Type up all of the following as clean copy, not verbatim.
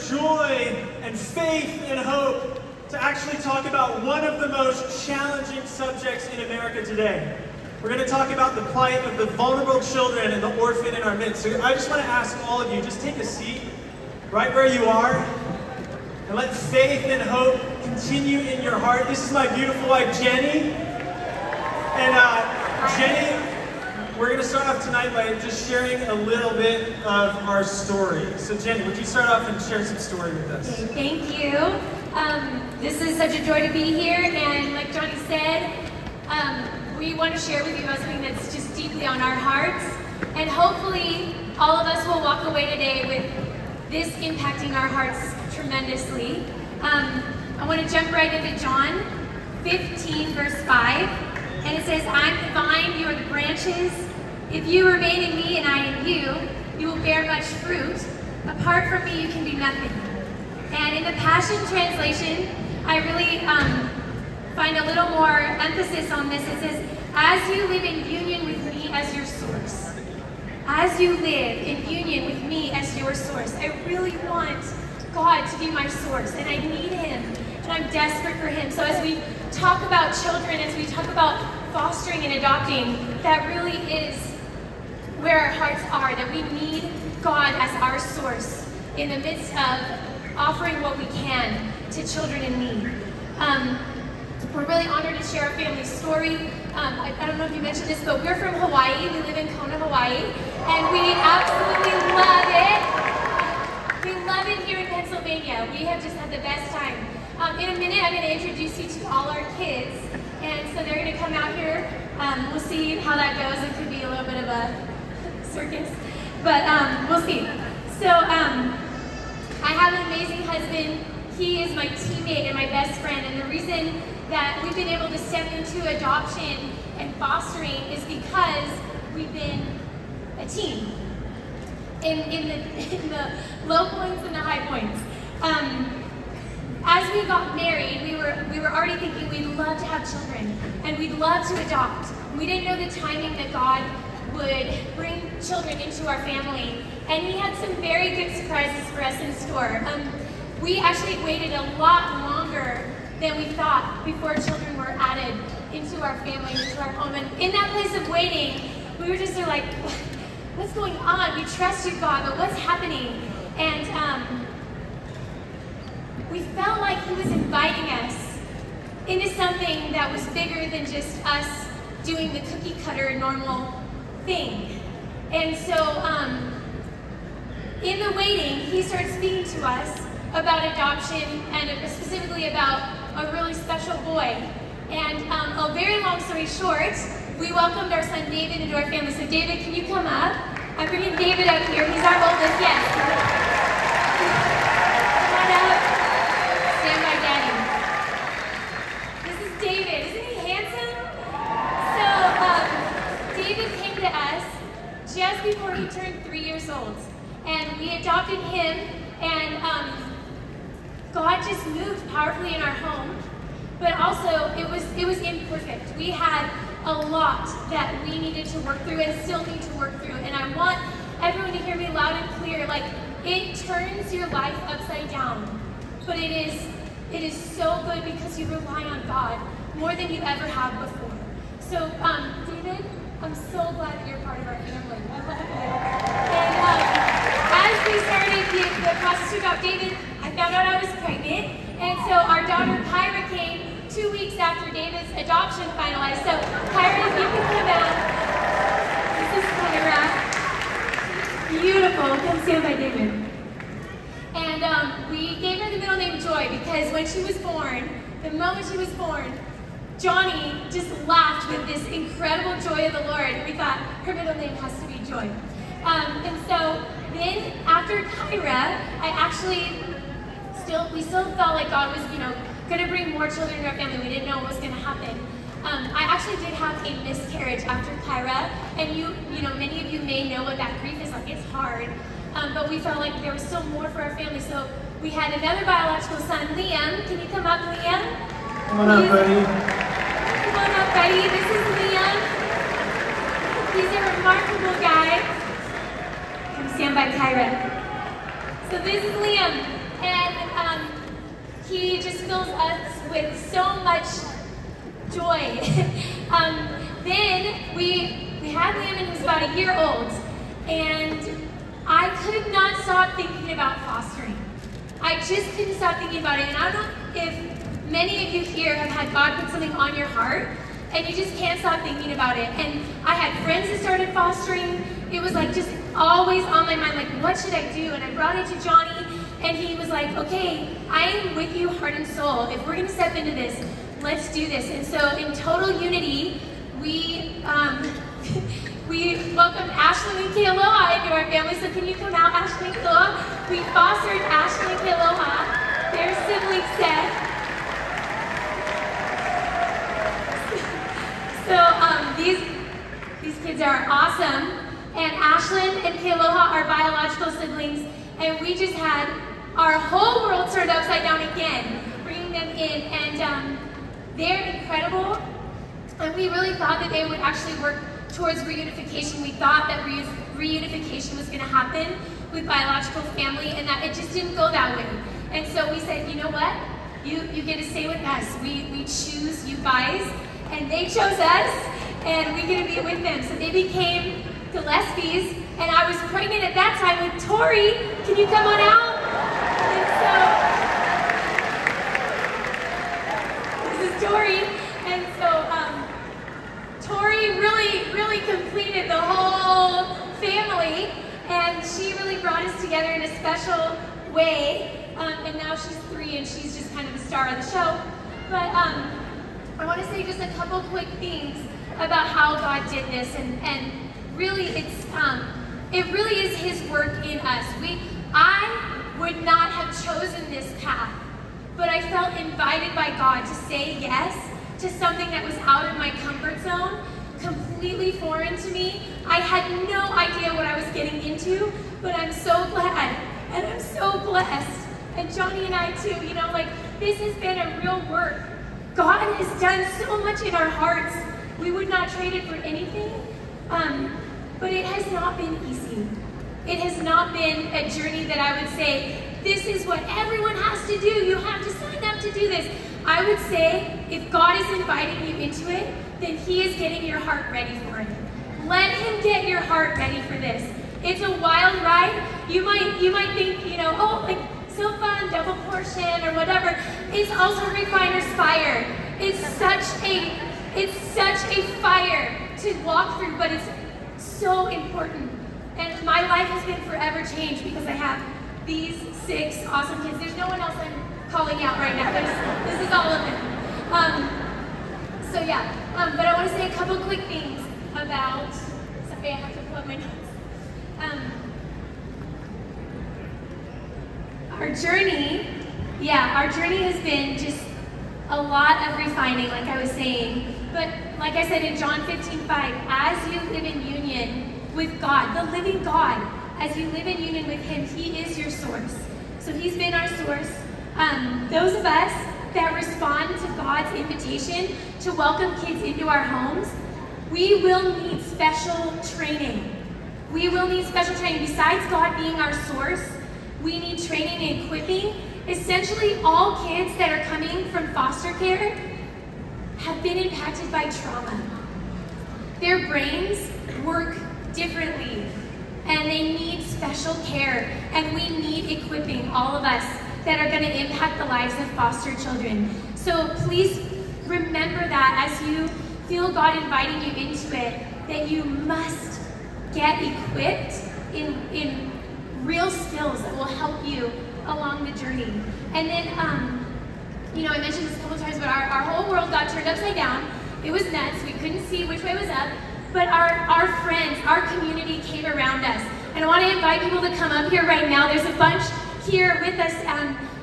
joy and faith and hope to actually talk about one of the most challenging subjects in America today. We're going to talk about the plight of the vulnerable children and the orphan in our midst. So I just want to ask all of you, just take a seat right where you are and let faith and hope continue in your heart. This is my beautiful wife, Jenny. And Jenny, we're going to start off tonight by just sharing a little bit of our story. So Jenny, would you start off and share some story with us? Okay, thank you. This is such a joy to be here, and like Johnny said, we want to share with you about something that's just deeply on our hearts, and hopefully all of us will walk away today with this impacting our hearts tremendously. I want to jump right into John 15, verse 5, and it says, "I'm the vine, you are the branches. If you remain in me and I in you, you will bear much fruit. Apart from me, you can do nothing." And in the Passion Translation, I really find a little more emphasis on this. It says, "As you live in union with me as your source." As you live in union with me as your source. I really want God to be my source, and I need Him, and I'm desperate for Him. So as we talk about children, as we talk about fostering and adopting, that really is where our hearts are, that we need God as our source in the midst of offering what we can to children in need. We're really honored to share our family story. I don't know if you mentioned this, but we're from Hawaii. We live in Kona, Hawaii, and we absolutely love it. We love it here in Pennsylvania. We have just had the best time. In a minute, I'm going to introduce you to all our kids, and so they're going to come out here. We'll see how that goes. It could be a little bit of a circus, but we'll see. So I have an amazing husband. He is my teammate and my best friend, and the reason that we've been able to step into adoption and fostering is because we've been a team in the low points and the high points. As we got married, we were already thinking we'd love to have children and we'd love to adopt. We didn't know the timing that God would bring children into our family, and He had some very good surprises for us in store. We actually waited a lot longer than we thought before children were added into our family, into our home. And in that place of waiting, we were just sort of like, what's going on? We trust you, God, but what's happening? And we felt like He was inviting us into something that was bigger than just us doing the cookie cutter normal thing. And so in the waiting, He started speaking to us about adoption, and specifically about a really special boy. And a very long story short, we welcomed our son David into our family. So David, can you come up? I'm bringing David up here. He's our oldest. Yes. Come on up. Stand by Daddy. This is David. Isn't he handsome? So David came to us just before he turned 3 years old. And we adopted him, and God just moved powerfully in our home, but also it was imperfect. We had a lot that we needed to work through and still need to work through. And I want everyone to hear me loud and clear. Like, it turns your life upside down, but it is so good because you rely on God more than you ever have before. So David, I'm so glad that you're part of our family. I love you. And as we started the process to adopt David, I found out I was pregnant, and so our daughter Kyra came 2 weeks after David's adoption finalized. So Kyra, if you can come out. This is Kyra. Beautiful. Come stand by David. And we gave her the middle name Joy because when she was born, the moment she was born, Johnny just laughed with this incredible joy of the Lord. We thought her middle name has to be Joy. And so then after Kyra, we still felt like God was, going to bring more children into our family. We didn't know what was going to happen. I actually did have a miscarriage after Kyra, and many of you may know what that grief is like. It's hard, but we felt like there was still more for our family. So we had another biological son, Liam. Can you come up, Liam? Come on up, buddy. Come on up, buddy. This is Liam. He's a remarkable guy. Come stand by Kyra. So this is Liam. He just fills us with so much joy. Then we had Liam and he was about a year old, and I could not stop thinking about fostering. I just couldn't stop thinking about it. And I don't know if many of you here have had God put something on your heart and you just can't stop thinking about it. And I had friends that started fostering. It was like just always on my mind, like, what should I do? And I brought it to Johnny, and he was like, okay, I am with you heart and soul. If we're gonna step into this, let's do this. And so in total unity, we welcomed Ashley and Kealoha into our family. So can you come out, Ashley and Kealoha? We fostered Ashley and Kealoha. Their siblings said. So these kids are awesome. And Ashlyn and Kealoha are biological siblings. And we just had our whole world turned upside down again, bringing them in. And they're incredible. And we really thought that they would actually work towards reunification. We thought that reunification was going to happen with biological family, and that it just didn't go that way. And so we said, you know what? You get to stay with us. We choose you guys, and they chose us, and we get to be with them. So they became Gillespies, and I was pregnant at that time with Tori. Can you come on out? And so this is Tori, and so Tori really completed the whole family, and she really brought us together in a special way. And now she's 3, and she's just kind of the star of the show. But I want to say just a couple quick things about how God did this, and really, it really is His work in us. I would not have chosen this path, but I felt invited by God to say yes to something that was out of my comfort zone, completely foreign to me. I had no idea what I was getting into, but I'm so glad, and I'm so blessed. And Johnny and I too, you know, like, this has been a real work. God has done so much in our hearts. We would not trade it for anything, but it has not been easy. It has not been a journey that I would say, this is what everyone has to do. You have to sign up to do this. I would say, if God is inviting you into it, then He is getting your heart ready for it. Let Him get your heart ready for this. It's a wild ride. You might think, you know, oh, like, so fun, double portion or whatever. It's also refiner's fire. It's such a fire to walk through, but it's so important. And my life has been forever changed because I have these 6 awesome kids. There's no one else I'm calling out right now. This is all of them. So yeah, but I want to say a couple quick things about, sorry, I have to pull up my notes. Our journey has been just a lot of refining, like I was saying. But like I said in John 15:5, as you live in union with God, the living God, as you live in union with Him, He is your source. So He's been our source. Those of us that respond to God's invitation to welcome kids into our homes, we will need special training. We will need special training. Besides God being our source, we need training and equipping. Essentially, all kids that are coming from foster care have been impacted by trauma. Their brains work differently, and they need special care, and we need equipping, all of us, that are going to impact the lives of foster children. So please remember that as you feel God inviting you into it, that you must get equipped in real skills that will help you along the journey. And then, you know, I mentioned this a couple times, but our whole world got turned upside down. It was nuts. We couldn't see which way was up. But our friends, our community came around us. And I want to invite people to come up here right now. There's a bunch here with us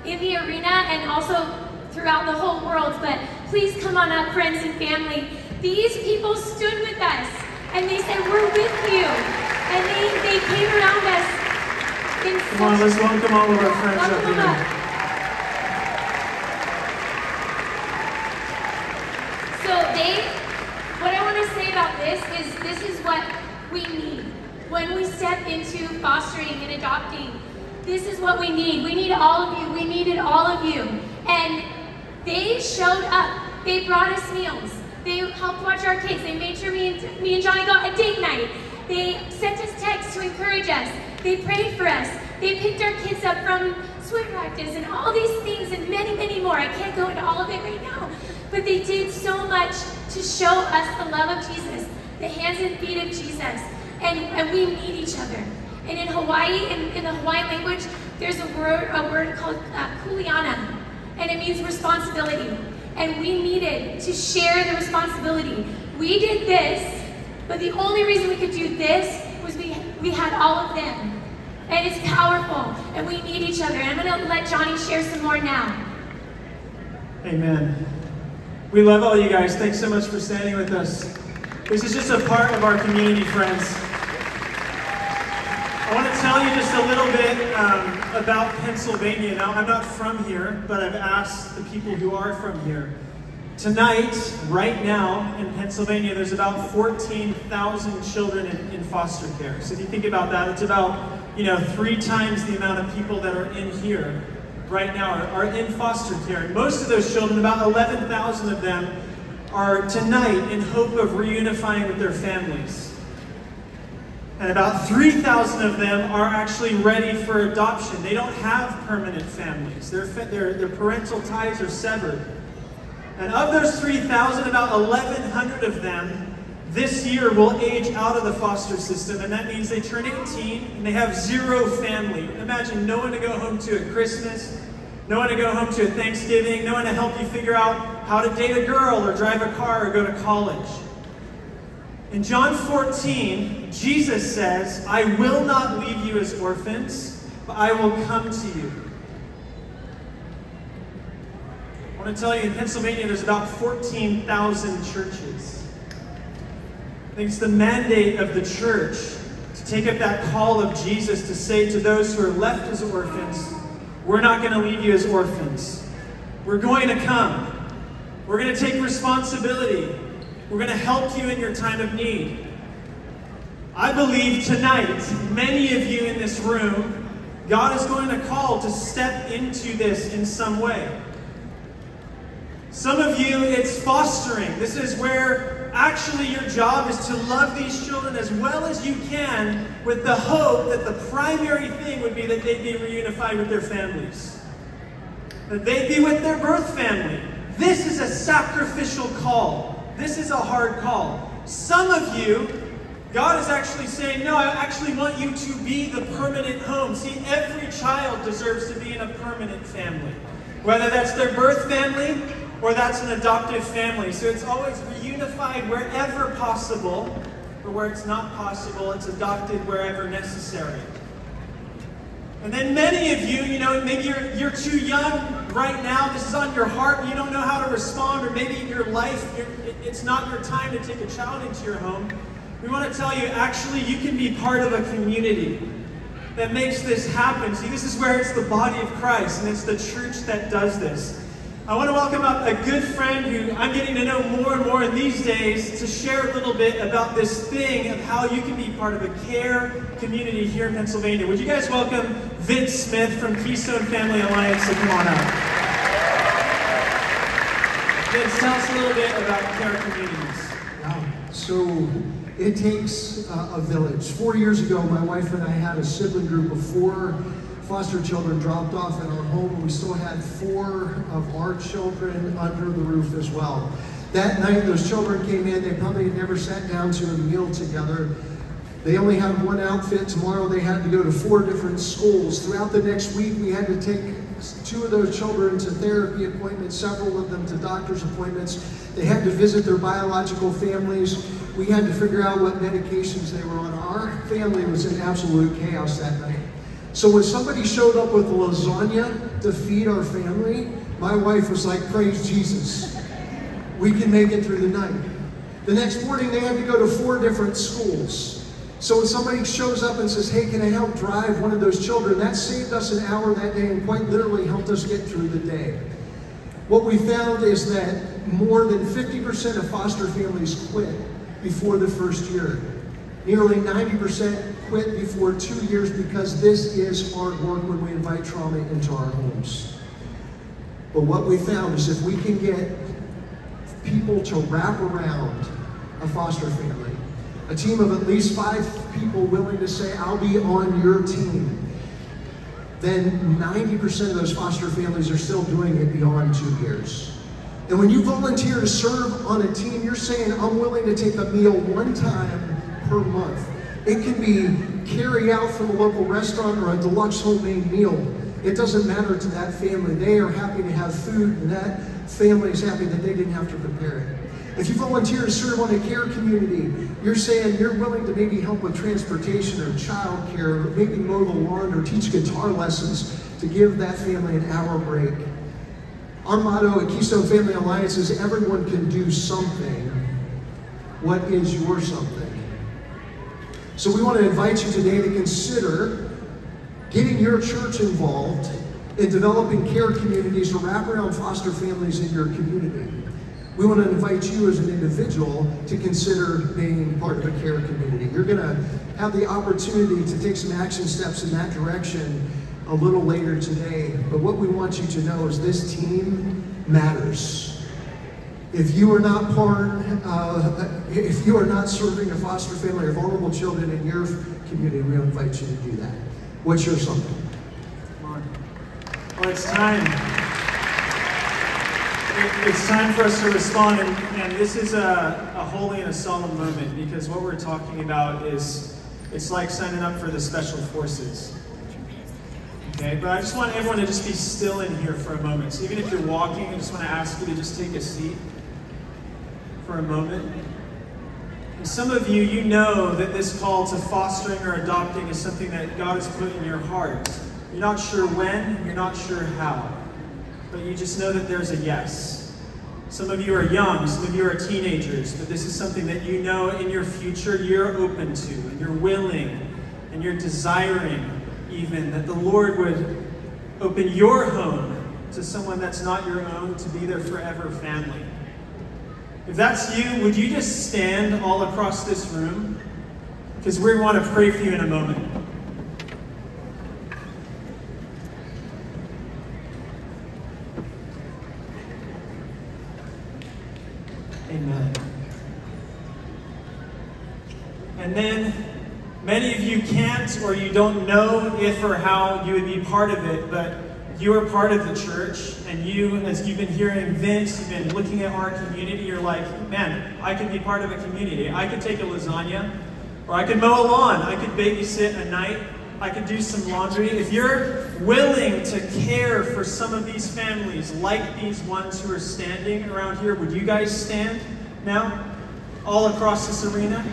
in the arena and also throughout the whole world. But please come on up, friends and family. These people stood with us and they said, we're with you. And they came around us. Come on, let's welcome all of our friends up here. What I want to say about this is what we need. When we step into fostering and adopting, this is what we need. We need all of you. We needed all of you. And they showed up. They brought us meals. They helped watch our kids. They made sure me and Johnny got a date night. They sent us texts to encourage us. They prayed for us. They picked our kids up from swim practice and all these things and many, many more. I can't go into all of it right now. But they did so much to show us the love of Jesus, the hands and feet of Jesus. And we need each other. And in Hawaii, in the Hawaiian language, there's a word called kuleana, and it means responsibility. And we needed to share the responsibility. We did this, but the only reason we could do this was we had all of them. And it's powerful, and we need each other. And I'm going to let Johnny share some more now. Amen. We love all you guys. Thanks so much for standing with us. This is just a part of our community, friends. I want to tell you just a little bit about Pennsylvania. Now, I'm not from here, but I've asked the people who are from here. Tonight, right now, in Pennsylvania, there's about 14,000 children in foster care. So if you think about that, it's about 3 times the amount of people that are in here right now are in foster care. And most of those children, about 11,000 of them, are tonight in hope of reunifying with their families. And about 3,000 of them are actually ready for adoption. They don't have permanent families. Their parental ties are severed. And of those 3,000, about 1,100 of them this year will age out of the foster system. And that means they turn 18 and they have 0 family. Imagine no one to go home to at Christmas, no one to go home to at Thanksgiving, no one to help you figure out how to date a girl or drive a car or go to college. In John 14, Jesus says, "I will not leave you as orphans, but I will come to you." I want to tell you, in Pennsylvania, there's about 14,000 churches. I think it's the mandate of the church to take up that call of Jesus to say to those who are left as orphans, we're not going to leave you as orphans. We're going to come. We're going to take responsibility. We're going to help you in your time of need. I believe tonight, many of you in this room, God is going to call to step into this in some way. Some of you, it's fostering. This is where actually your job is to love these children as well as you can, with the hope that the primary thing would be that they'd be reunified with their families. That they'd be with their birth family. This is a sacrificial call. This is a hard call. Some of you, God is actually saying, no, I actually want you to be the permanent home. See, every child deserves to be in a permanent family. Whether that's their birth family or that's an adoptive family. So it's always reunified wherever possible, or where it's not possible, it's adopted wherever necessary. And then many of you, maybe you're too young right now, this is on your heart, you don't know how to respond, or maybe in your life, it's not your time to take a child into your home. We want to tell you, actually, you can be part of a community that makes this happen. See, this is where it's the body of Christ, and it's the church that does this. I want to welcome up a good friend who I'm getting to know more and more in these days to share a little bit about this thing of how you can be part of a care community here in Pennsylvania. Would you guys welcome Vince Smith from Keystone Family Alliance to come on up. Vince, tell us a little bit about care communities. Wow. So it takes a village. 4 years ago, my wife and I had a sibling group of 4 foster children dropped off in our home, and we still had 4 of our children under the roof as well. That night, those children came in. They probably had never sat down to a meal together. They only had one outfit. Tomorrow they had to go to 4 different schools. Throughout the next week, we had to take 2 of those children to therapy appointments, several of them to doctor's appointments. They had to visit their biological families. We had to figure out what medications they were on. Our family was in absolute chaos that night. So when somebody showed up with lasagna to feed our family, my wife was like, praise Jesus. We can make it through the night. The next morning, they had to go to 4 different schools. So when somebody shows up and says, hey, can I help drive one of those children? That saved us an hour that day and quite literally helped us get through the day. What we found is that more than 50% of foster families quit before the first year. Nearly 90% quit before 2 years because this is hard work when we invite trauma into our homes. But what we found is if we can get people to wrap around a foster family, a team of at least 5 people willing to say, I'll be on your team, then 90% of those foster families are still doing it beyond 2 years. And when you volunteer to serve on a team, you're saying, I'm willing to take a meal 1 time per month. It can be carry out from a local restaurant or a deluxe homemade meal. It doesn't matter to that family. They are happy to have food, and that family is happy that they didn't have to prepare it. If you volunteer to serve on a care community, you're saying you're willing to maybe help with transportation or child care, or maybe mow the lawn or teach guitar lessons to give that family an hour break. Our motto at Keystone Family Alliance is everyone can do something. What is your something? So we want to invite you today to consider getting your church involved in developing care communities to wrap around foster families in your community. We want to invite you as an individual to consider being part of a care community. You're going to have the opportunity to take some action steps in that direction a little later today. But what we want you to know is this team matters. If you are not if you are not serving a foster family or vulnerable children in your community, we invite you to do that. What's your something? Come on. Well, it's time. It's time for us to respond, and this is a holy and a solemn moment, because what we're talking about is, it's like signing up for the Special Forces. Okay, but I just want everyone to just be still in here for a moment. So even if you're walking, I just want to ask you to just take a seat for a moment. And some of you, you know that this call to fostering or adopting is something that God has put in your heart. You're not sure when, you're not sure how, but you just know that there's a yes. Some of you are young, some of you are teenagers, but this is something that you know in your future you're open to, and you're willing, and you're desiring even that the Lord would open your home to someone that's not your own, to be their forever family. If that's you, would you just stand all across this room? Because we want to pray for you in a moment. Amen. And then, many of you can't, or you don't know if or how you would be part of it, but you are part of the church, and you, as you've been hearing Vince, you've been looking at our community, you're like, man, I could be part of a community. I could take a lasagna, or I could mow a lawn, I could babysit a night, I could do some laundry. If you're willing to care for some of these families, like these ones who are standing around here, would you guys stand now, all across this arena?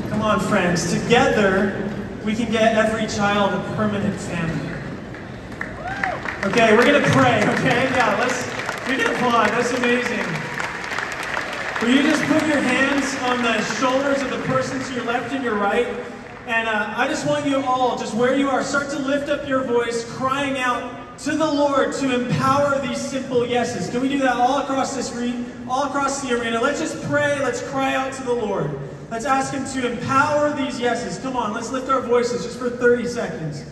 Come on, friends, together, we can get every child a permanent family. Okay, we're gonna pray, okay? Yeah, we can applaud, that's amazing. Will you just put your hands on the shoulders of the person to your left and your right? And I just want you all, just where you are, start to lift up your voice, crying out to the Lord to empower these simple yeses. Can we do that all across the arena? Let's just pray, let's cry out to the Lord. Let's ask Him to empower these yeses. Come on, let's lift our voices just for 30 seconds.